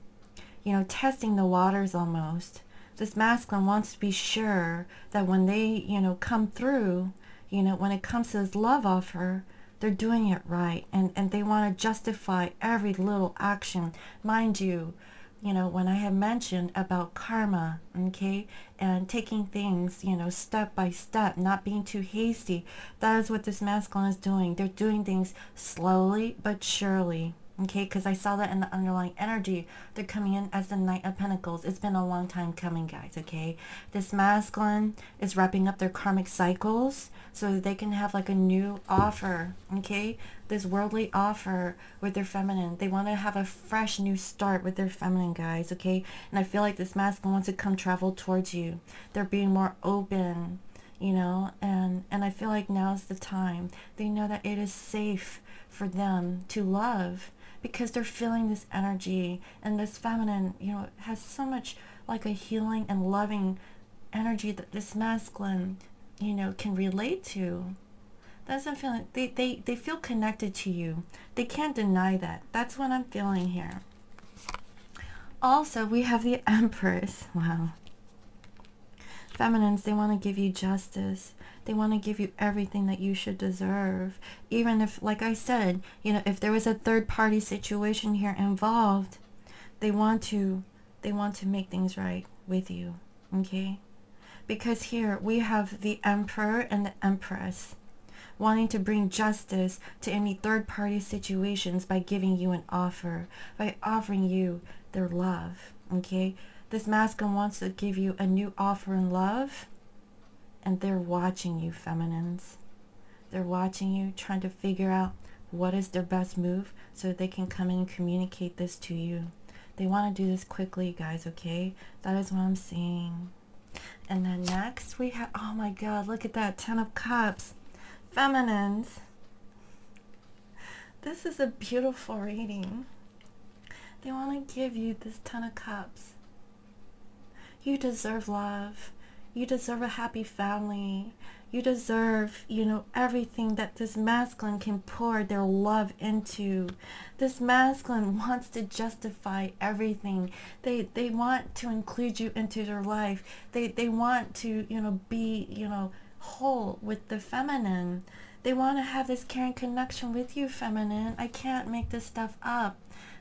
You know, testing the waters almost. This masculine wants to be sure that when they, you know, come through, you know, when it comes to this love offer, they're doing it right, and they want to justify every little action. Mind you, you know, when I had mentioned about karma, okay, and taking things, you know, step by step, not being too hasty, that is what this masculine is doing. They're doing things slowly but surely. Okay, because I saw that in the underlying energy. They're coming in as the Knight of Pentacles. It's been a long time coming, guys, okay? This masculine is wrapping up their karmic cycles so that they can have like a new offer, okay? This worldly offer with their feminine. They want to have a fresh new start with their feminine, guys, okay? And I feel like this masculine wants to come travel towards you. They're being more open, you know, and I feel like now's the time. They know that it is safe for them to love, because they're feeling this energy, and this feminine, you know, has so much like a healing and loving energy that this masculine, you know, can relate to. That's what I'm feeling. They feel connected to you. They can't deny that. That's what I'm feeling here. Also, we have the Empress. Wow. Feminines, they want to give you justice. They want to give you everything that you should deserve. Even if, like I said, you know, if there was a third-party situation here involved, they want to make things right with you, okay? Because here we have the Emperor and the Empress wanting to bring justice to any third-party situations by giving you an offer, by offering you their love, okay? This masculine wants to give you a new offer in love, and they're watching you, feminines. They're watching you, trying to figure out what is their best move so that they can come in and communicate this to you. They want to do this quickly, guys, okay? That is what I'm seeing. And then next we have, oh my God, look at that, 10 of Cups. Feminines, this is a beautiful reading. They want to give you this 10 of Cups. You deserve love. You deserve a happy family. You deserve, you know, everything that this masculine can pour their love into. This masculine wants to justify everything. They want to include you into their life. They want to, you know, be, you know, whole with the feminine. They want to have this caring connection with you, feminine. I can't make this stuff up.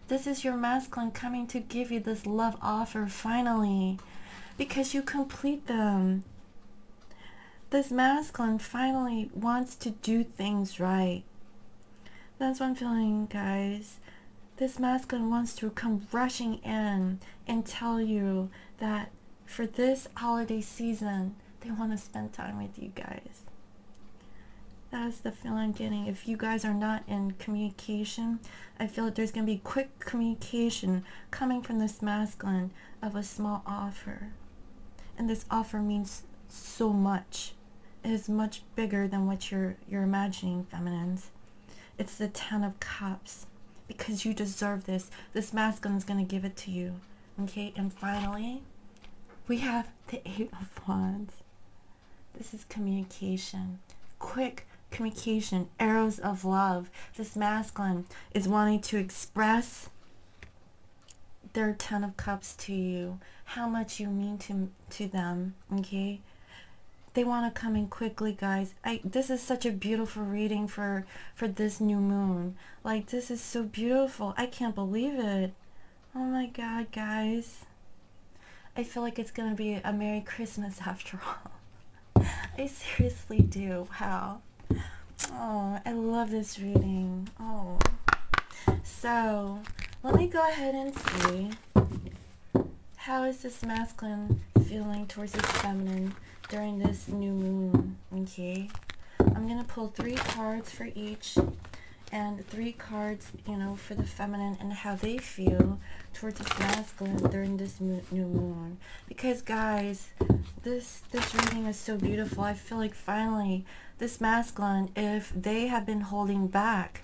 This is your masculine coming to give you this love offer finally, because you complete them. This masculine finally wants to do things right. That's what I'm feeling, guys. This masculine wants to come rushing in and tell you that for this holiday season, they want to spend time with you guys. That's the feeling I'm getting. If you guys are not in communication, I feel like there's going to be quick communication coming from this masculine of a small offer. And this offer means so much. It is much bigger than what you're imagining, feminines. It's the 10 of Cups. Because you deserve this. This masculine is going to give it to you. Okay, and finally, we have the 8 of Wands. This is communication. Quick communication. Arrows of love. This masculine is wanting to express their 10 of Cups to you. How much you mean to them. Okay. They want to come in quickly, guys. This is such a beautiful reading for this new moon. Like, this is so beautiful. I can't believe it. Oh my God, guys. I feel like it's going to be a Merry Christmas after all. I seriously do. Wow. Oh, I love this reading. Oh. So, let me go ahead and see. How is this masculine feeling towards this feminine during this new moon? Okay, I'm gonna pull 3 cards for each, and 3 cards, you know, for the feminine and how they feel towards this masculine during this new moon. Because, guys, this reading is so beautiful. I feel like finally this masculine, if they have been holding back,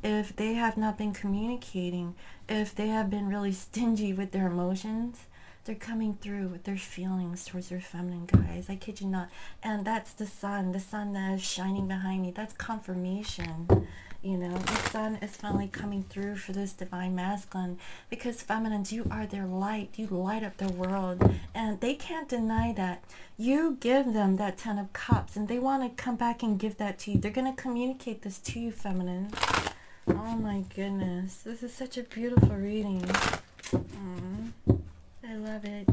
if they have not been communicating, if they have been really stingy with their emotions, they're coming through with their feelings towards their feminine, guys. I kid you not. And that's the sun that is shining behind me. That's confirmation. You know, the sun is finally coming through for this divine masculine, because feminines, you are their light. You light up their world, and they can't deny that. You give them that 10 of Cups, and they want to come back and give that to you. They're going to communicate this to you, feminine. Oh my goodness. This is such a beautiful reading. I love it.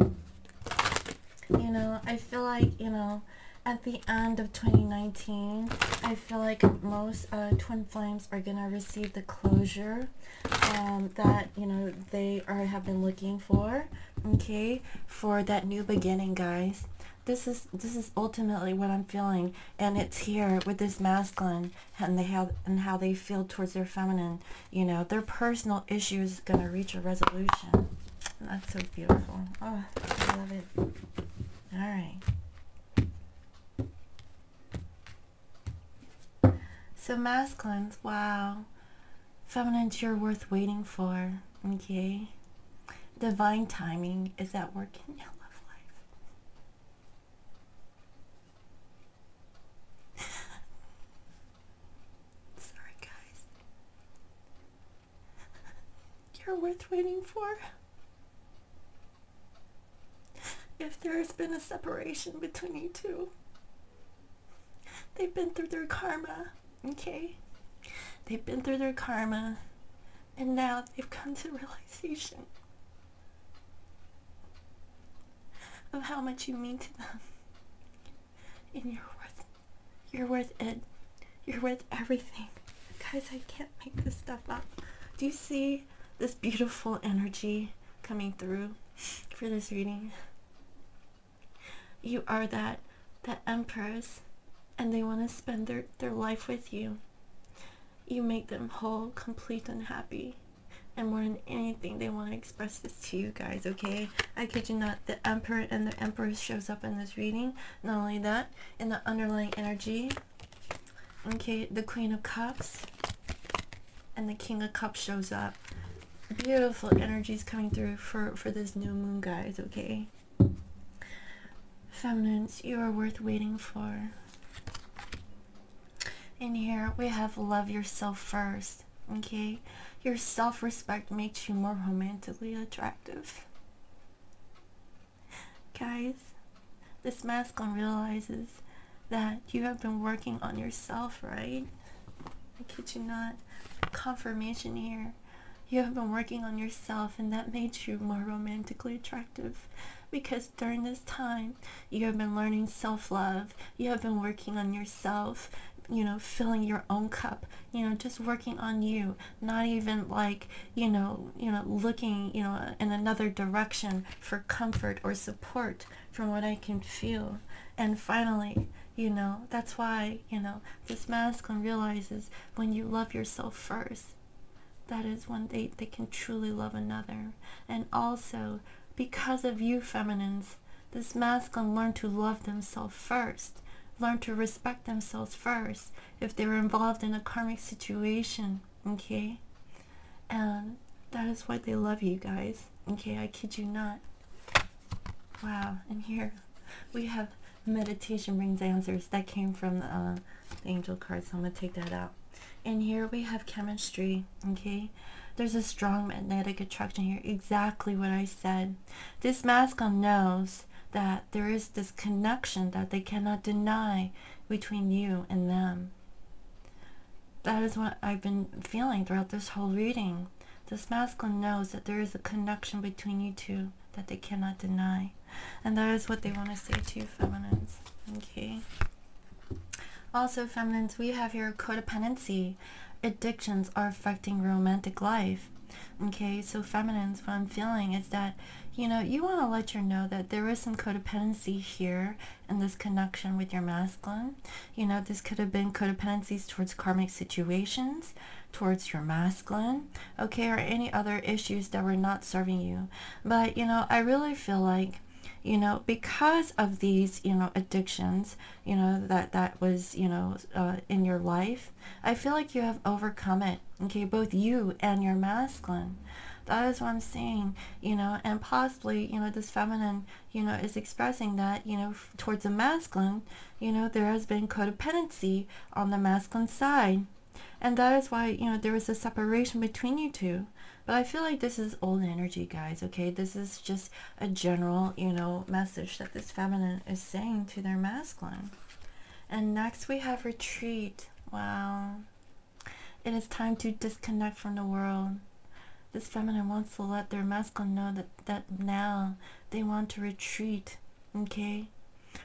You know, I feel like, you know, at the end of 2019, I feel like most twin flames are going to receive the closure that, you know, they have been looking for, okay, for that new beginning, guys. This is ultimately what I'm feeling, and it's here with this masculine and how they feel towards their feminine. You know, their personal issues going to reach a resolution. That's so beautiful. Oh, I love it. All right. So masculines, wow. Feminines, you're worth waiting for. Okay. Divine timing is at work in your love life. Sorry, guys. You're worth waiting for. If there has been a separation between you two, they've been through their karma, okay? They've been through their karma, and now they've come to the realization of how much you mean to them. And you're worth it. You're worth everything. Guys, I can't make this stuff up. Do you see this beautiful energy coming through for this reading? You are that Empress, and they want to spend their life with you. You make them whole, complete, and happy. And more than anything, they want to express this to you guys, okay? I kid you not, the Emperor and the Empress shows up in this reading. Not only that, in the underlying energy, okay, the Queen of Cups and the King of Cups shows up. Beautiful energies coming through for this new moon, guys, okay? Feminines, you are worth waiting for. In here, we have love yourself first, okay? Your self-respect makes you more romantically attractive. Guys, this masculine realizes that you have been working on yourself, right? I kid you not. Confirmation here. You have been working on yourself, and that made you more romantically attractive, because during this time you have been learning self-love. You have been working on yourself, you know, filling your own cup, you know, just working on you, not even like, you know, looking, you know, in another direction for comfort or support from what I can feel. And finally, you know, that's why, you know, this masculine realizes when you love yourself first, that is when they can truly love another. And also, because of you feminines, this masculine learn to love themselves first, learn to respect themselves first if they were involved in a karmic situation, okay? And that is why they love you guys, okay? I kid you not. Wow. And here we have meditation brings answers. That came from the angel card, so I'm going to take that out. And here we have chemistry, okay? There's a strong magnetic attraction here, exactly what I said. This masculine knows that there is this connection that they cannot deny between you and them. That is what I've been feeling throughout this whole reading. This masculine knows that there is a connection between you two that they cannot deny. And that is what they want to say to you, feminines, okay? Also, feminines, we have here codependency. Addictions are affecting romantic life. Okay, so feminines, what I'm feeling is that, you know, you want to let her know that there is some codependency here in this connection with your masculine. You know, this could have been codependencies towards karmic situations, towards your masculine, okay, or any other issues that were not serving you. But, you know, I really feel like, you know, because of these, you know, addictions, you know, that was, you know, in your life, I feel like you have overcome it, okay, both you and your masculine. That is what I'm saying, you know, and possibly, you know, this feminine, you know, is expressing that, you know, towards the masculine, you know, there has been codependency on the masculine side. And that is why, you know, there was a separation between you two. But I feel like this is old energy, guys, okay? This is just a general, you know, message that this feminine is saying to their masculine. And next we have retreat. Wow. It is time to disconnect from the world. This feminine wants to let their masculine know that now they want to retreat, okay?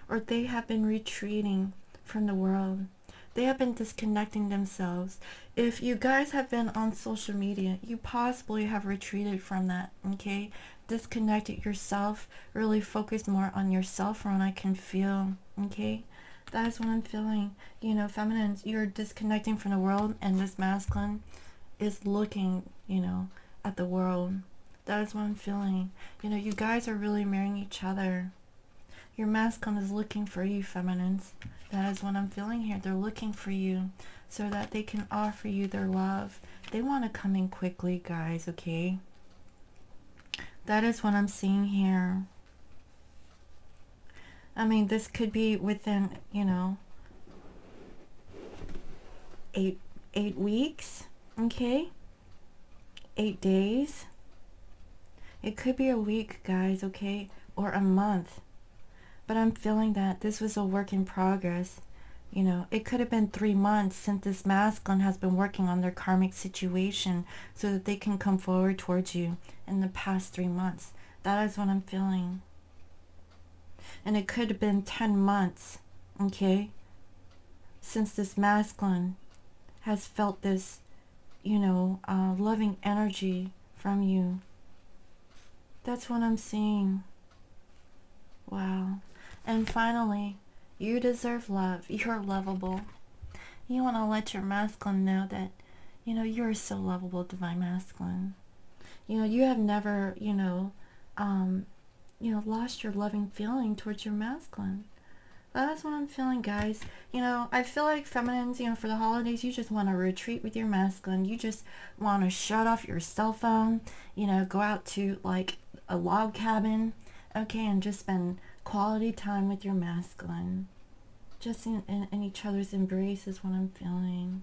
Or they have been retreating from the world. They have been disconnecting themselves. If you guys have been on social media, you possibly have retreated from that, okay? Disconnected yourself, really focused more on yourself from what I can feel, okay? That is what I'm feeling. You know, feminines, you're disconnecting from the world, and this masculine is looking, you know, at the world. That is what I'm feeling. You know, you guys are really marrying each other. Your masculine is looking for you, feminines. That is what I'm feeling here. They're looking for you so that they can offer you their love. They want to come in quickly, guys, okay? That is what I'm seeing here. I mean, this could be within, you know, 8 weeks, okay? 8 days. It could be a week, guys, okay? Or a month. But I'm feeling that this was a work in progress. You know, it could have been 3 months since this masculine has been working on their karmic situation so that they can come forward towards you in the past 3 months. That is what I'm feeling. And it could have been 10 months, okay, since this masculine has felt this, you know, loving energy from you. That's what I'm seeing. Wow. And finally, you deserve love. You're lovable. You want to let your masculine know that, you know, you're so lovable, divine masculine. You know, you have never, you know, lost your loving feeling towards your masculine. That's what I'm feeling, guys. You know, I feel like feminines, you know, for the holidays, you just want to retreat with your masculine. You just want to shut off your cell phone, you know, go out to like a log cabin, okay, and just spend quality time with your masculine. just in each other's embrace is what I'm feeling.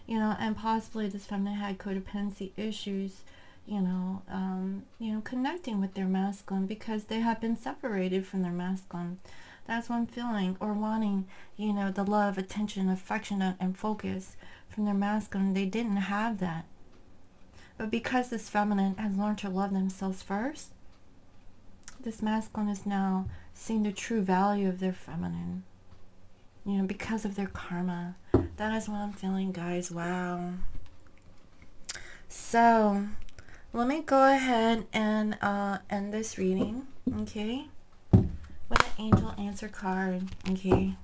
You know, and possibly this feminine had codependency issues, you know, connecting with their masculine because they have been separated from their masculine. That's what I'm feeling. Or wanting, you know, the love, attention, affection, and focus from their masculine. They didn't have that. But because this feminine has learned to love themselves first, this masculine is now seeing the true value of their feminine. You know, because of their karma. That is what I'm feeling, guys. Wow. So, let me go ahead and end this reading, okay? With an angel answer card, okay?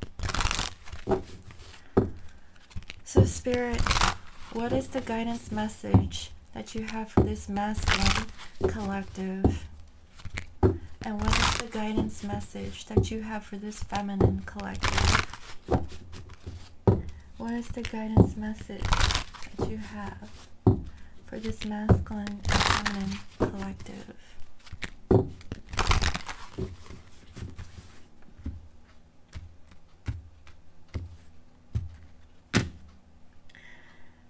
So, Spirit, what is the guidance message that you have for this masculine collective? And what is the guidance message that you have for this feminine collective? What is the guidance message that you have for this masculine and feminine collective?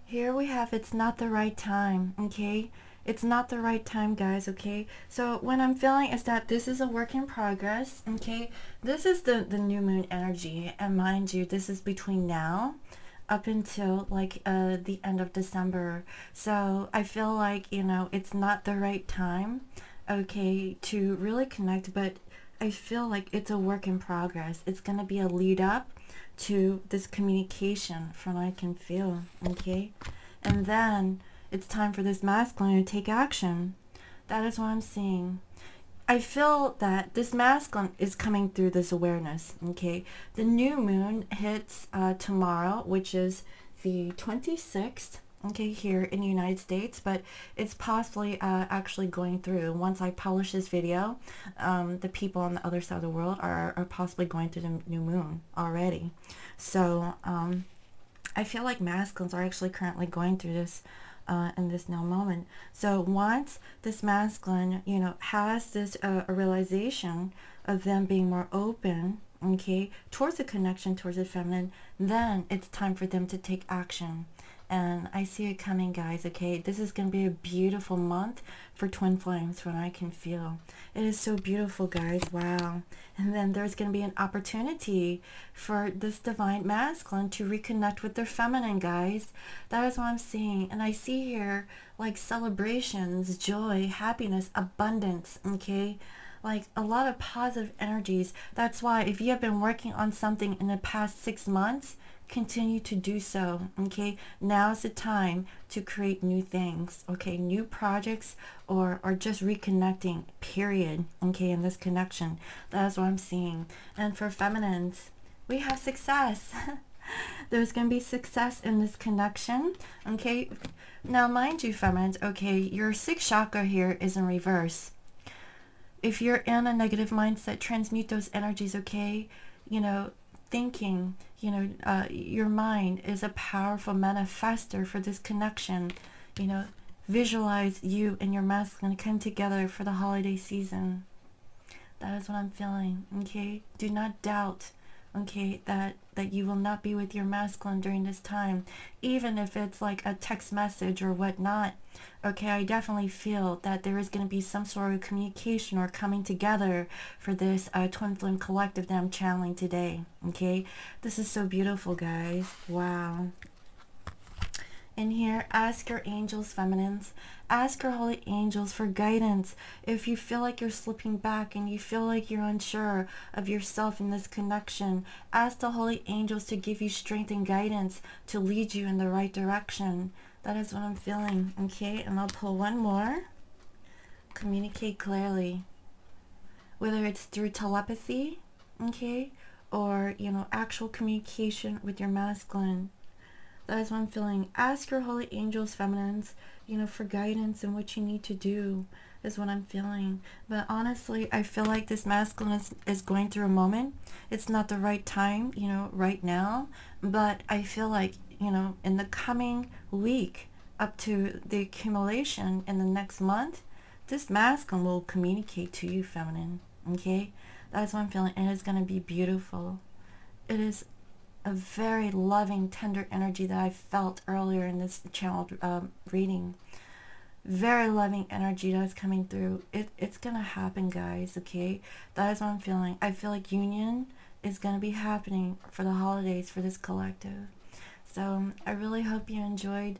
Here we have, it's not the right time, okay? It's not the right time, guys, okay? So what I'm feeling is that this is a work in progress, okay? This is the new moon energy, and mind you, this is between now up until like the end of December. So I feel like, you know, it's not the right time, okay, to really connect, but I feel like it's a work in progress. It's going to be a lead up to this communication from what I can feel, okay? And then it's time for this masculine to take action. That is what I'm seeing. I feel that this masculine is coming through this awareness, okay? The new moon hits tomorrow, which is the 26th, okay, here in the United States, but it's possibly actually going through. Once I publish this video, the people on the other side of the world are possibly going through the new moon already. So I feel like masculines are actually currently going through this in this now moment. So once this masculine, you know, has this a realization of them being more open, okay, towards the connection, towards the feminine, then it's time for them to take action. And I see it coming, guys, okay? This is going to be a beautiful month for twin flames, from what I can feel. It is so beautiful, guys. Wow. And then there's going to be an opportunity for this divine masculine to reconnect with their feminine, guys. That is what I'm seeing. And I see here, like, celebrations, joy, happiness, abundance, okay? Like, a lot of positive energies. That's why if you have been working on something in the past 6 months, continue to do so, okay? Now is the time to create new things, okay? New projects or just reconnecting, period, okay, in this connection. That's what I'm seeing. And for feminines, we have success. There's going to be success in this connection, okay? Now, mind you, feminines, okay, your 6th chakra here is in reverse. If you're in a negative mindset, transmute those energies, okay? You know, thinking, you know, your mind is a powerful manifester for this connection. You know, visualize you and your masculine come together for the holiday season. That is what I'm feeling, okay? Do not doubt, okay, that you will not be with your masculine during this time, even if it's like a text message or whatnot. Okay, I definitely feel that there is going to be some sort of communication or coming together for this twin flame collective that I'm channeling today. Okay, this is so beautiful, guys. Wow. In here, ask your angels, feminines. Ask your holy angels for guidance. If you feel like you're slipping back and you feel like you're unsure of yourself in this connection, ask the holy angels to give you strength and guidance to lead you in the right direction. That is what I'm feeling, okay? And I'll pull one more. Communicate clearly. Whether it's through telepathy, okay? Or, you know, actual communication with your masculine. That is what I'm feeling. Ask your holy angels, feminines, you know, for guidance and what you need to do is what I'm feeling. But honestly, I feel like this masculine is going through a moment. It's not the right time, you know, right now. But I feel like, you know, in the coming week up to the accumulation in the next month, this masculine will communicate to you, feminine. Okay? That's what I'm feeling. And it's going to be beautiful. it is a very loving, tender energy that I felt earlier in this channel reading. Very loving energy that's coming through. It's gonna happen, guys. Okay, that is what I'm feeling. I feel like union is gonna be happening for the holidays for this collective. So I really hope you enjoyed,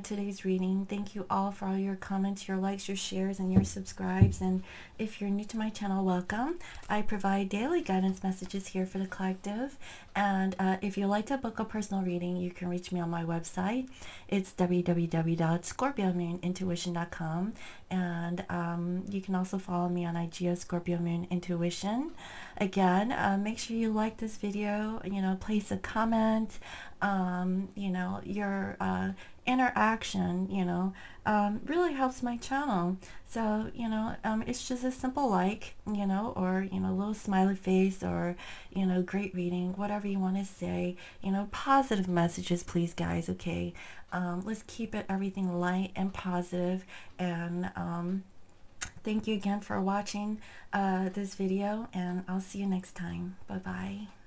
today's reading. Thank you all for all your comments, your likes, your shares, and your subscribes. And if you're new to my channel, welcome. I provide daily guidance messages here for the collective. And if you'd like to book a personal reading, you can reach me on my website. It's www.scorpiomoonintuition.com. And you can also follow me on IG as Scorpio Moon Intuition. Again, make sure you like this video, place a comment. Your interaction, really helps my channel. So, it's just a simple like, or, a little smiley face, or, great reading, whatever you want to say, positive messages, please, guys. Okay. Let's keep everything light and positive. And, thank you again for watching this video, and I'll see you next time. Bye-bye.